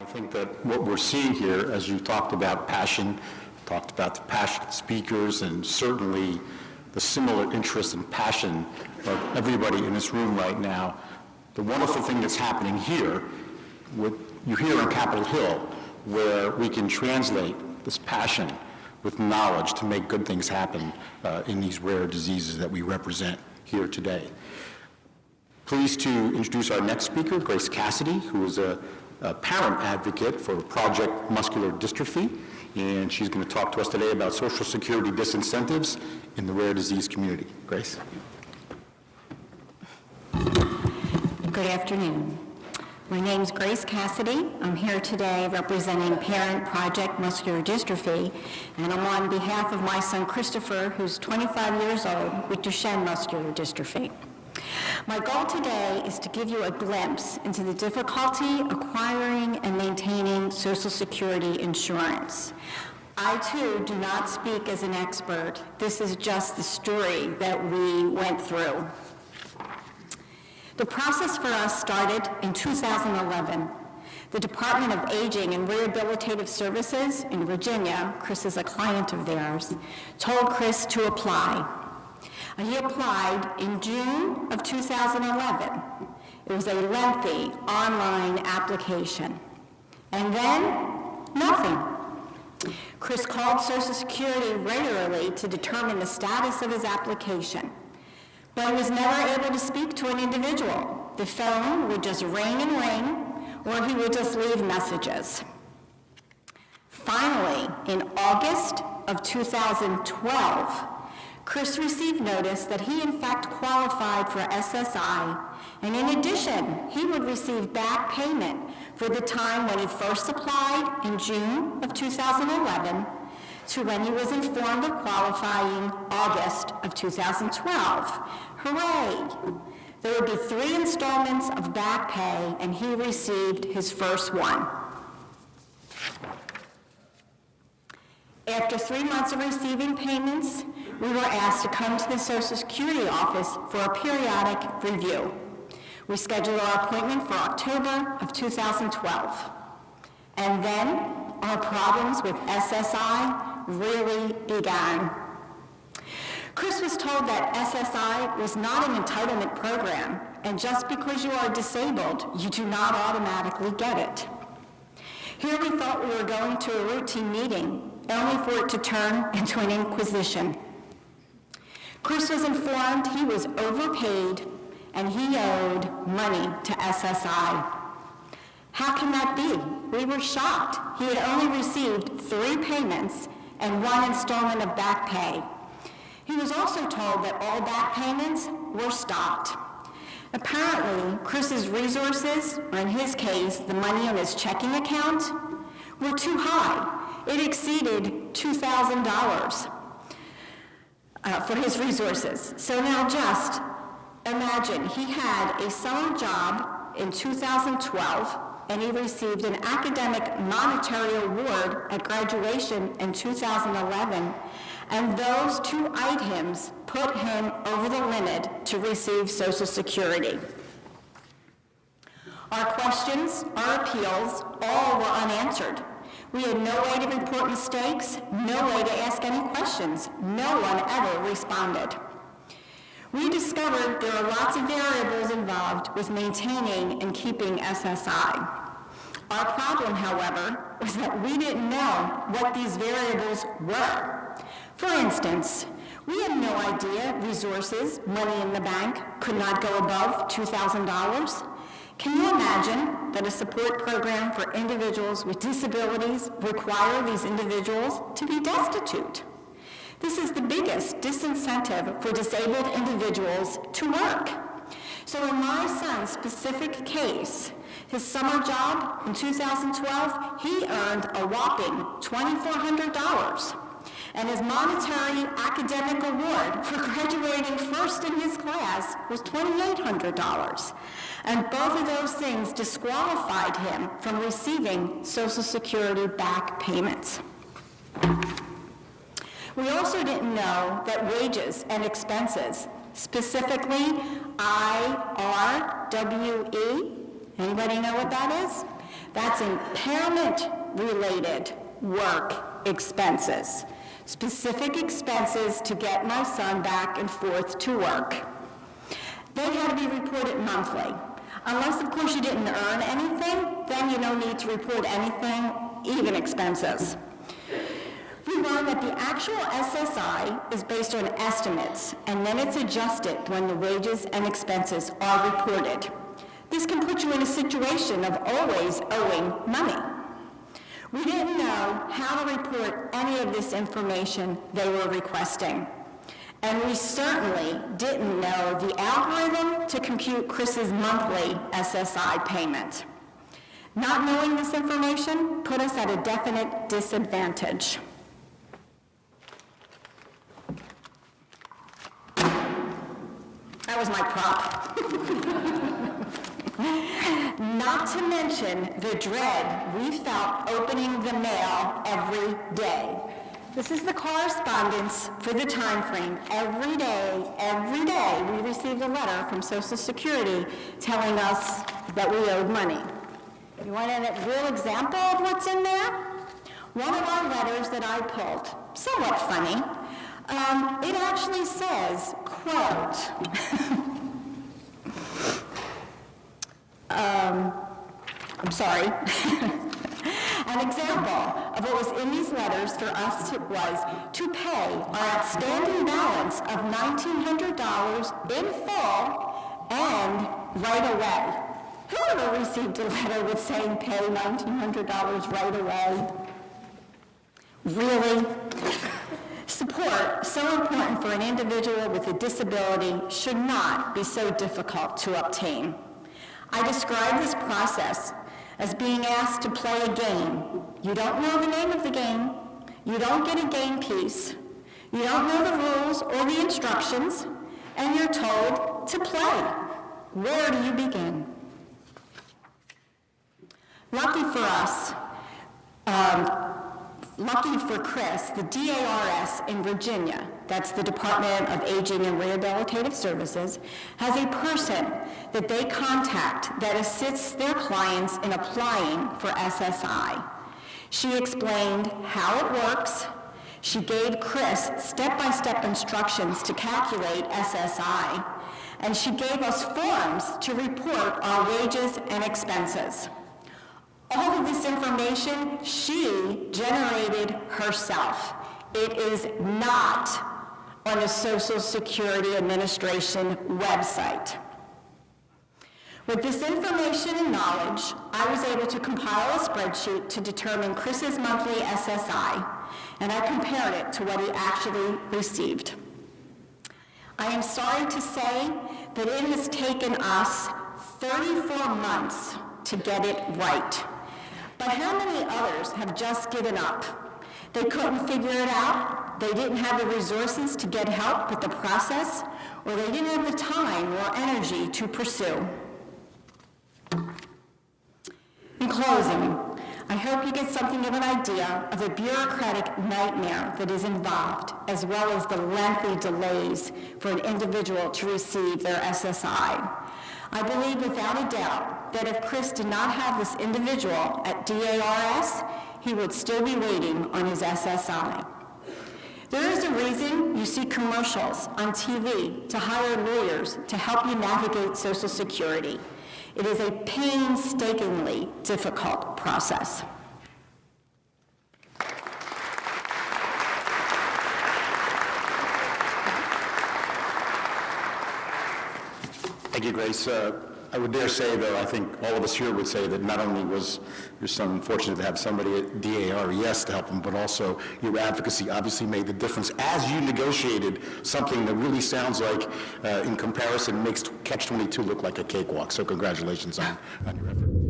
I think that what we're seeing here, as you talked about passion, talked about the passionate speakers, and certainly the similar interest and passion of everybody in this room right now, the wonderful thing that's happening here, you're here on Capitol Hill, where we can translate this passion with knowledge to make good things happen in these rare diseases that we represent here today. Pleased to introduce our next speaker, Grace Cassidy, who is a parent advocate for Project Muscular Dystrophy, and she's going to talk to us today about Social Security disincentives in the rare disease community. Grace. Good afternoon. My name is Grace Cassidy. I'm here today representing Parent Project Muscular Dystrophy, and I'm on behalf of my son Christopher, who's 25 years old, with Duchenne muscular dystrophy. My goal today is to give you a glimpse into the difficulty acquiring and maintaining Social Security insurance. I, too, do not speak as an expert. This is just the story that we went through. The process for us started in 2011. The Department of Aging and Rehabilitative Services in Virginia, Chris is a client of theirs, told Chris to apply. He applied in June of 2011. It was a lengthy online application. And then, nothing. Chris called Social Security regularly to determine the status of his application, but he was never able to speak to an individual. The phone would just ring and ring, or he would just leave messages. Finally, in August of 2012, Chris received notice that he in fact qualified for SSI, and in addition, he would receive back payment for the time when he first applied in June of 2011 to when he was informed of qualifying August of 2012. Hooray! There would be 3 installments of back pay, and he received his first one. After 3 months of receiving payments, we were asked to come to the Social Security office for a periodic review. We scheduled our appointment for October of 2012. And then our problems with SSI really began. Chris was told that SSI was not an entitlement program, and just because you are disabled, you do not automatically get it. Here we thought we were going to a routine meeting, only for it to turn into an inquisition. Chris was informed he was overpaid and he owed money to SSI. How can that be? We were shocked. He had only received 3 payments and 1 installment of back pay. He was also told that all back payments were stopped. Apparently, Chris's resources, or in his case, the money in his checking account, were too high. It exceeded $2,000 for his resources. So now just imagine he had a summer job in 2012, and he received an academic monetary award at graduation in 2011, and those 2 items put him over the limit to receive Social Security. Our questions, our appeals, all were unanswered. We had no way to report mistakes, no way to ask any questions. No one ever responded. We discovered there are lots of variables involved with maintaining and keeping SSI. Our problem, however, was that we didn't know what these variables were. For instance, we had no idea resources, money in the bank, could not go above $2,000. Can you imagine that a support program for individuals with disabilities require these individuals to be destitute? This is the biggest disincentive for disabled individuals to work. So in my son's specific case, his summer job in 2012, he earned a whopping $2,400. And his monetary academic award for graduating first in his class was $2,800. And both of those things disqualified him from receiving Social Security back payments. We also didn't know that wages and expenses, specifically IRWE, anybody know what that is? That's impairment-related work expenses, specific expenses to get my son back and forth to work. They had to be reported monthly. Unless, of course, you didn't earn anything, then you don't need to report anything, even expenses. We learned that the actual SSI is based on estimates, and then it's adjusted when the wages and expenses are reported. This can put you in a situation of always owing money. We didn't know how to report any of this information they were requesting. And we certainly didn't know the algorithm to compute Chris's monthly SSI payment. Not knowing this information put us at a definite disadvantage. That was my prop. Not to mention the dread we felt opening the mail every day. This is the correspondence for the time frame. Every day, we received a letter from Social Security telling us that we owed money. You want a real example of what's in there? One of our letters that I pulled, somewhat funny, it actually says, quote, I'm sorry. An example of what was in these letters for us was to pay our outstanding balance of $1,900 in full and right away. Whoever received a letter with saying pay $1,900 right away? Really? Support, so important for an individual with a disability, should not be so difficult to obtain. I describe this process as being asked to play a game. You don't know the name of the game. You don't get a game piece. You don't know the rules or the instructions, and you're told to play. Where do you begin? Lucky for Chris, the DARS in Virginia, that's the Department of Aging and Rehabilitative Services, has a person that they contact that assists their clients in applying for SSI. She explained how it works. She gave Chris step-by-step instructions to calculate SSI, and she gave us forms to report our wages and expenses. All of this information she generated herself. It is not on the Social Security Administration website. With this information and knowledge, I was able to compile a spreadsheet to determine Chris's monthly SSI, and I compared it to what he actually received. I am sorry to say that it has taken us 34 months to get it right. But how many others have just given up? They couldn't figure it out, they didn't have the resources to get help with the process, or they didn't have the time or energy to pursue. In closing, I hope you get something of an idea of the bureaucratic nightmare that is involved, as well as the lengthy delays for an individual to receive their SSI. I believe without a doubt that if Chris did not have this individual at DARS, he would still be waiting on his SSI. There is a reason you see commercials on TV to hire lawyers to help you navigate Social Security. It is a painstakingly difficult process. Thank you, Grace. I would dare say, though, I think all of us here would say that not only was your son fortunate to have somebody at DARES to help him, but also your advocacy obviously made the difference as you negotiated something that really sounds like, in comparison, makes Catch-22 look like a cakewalk. So congratulations on your effort.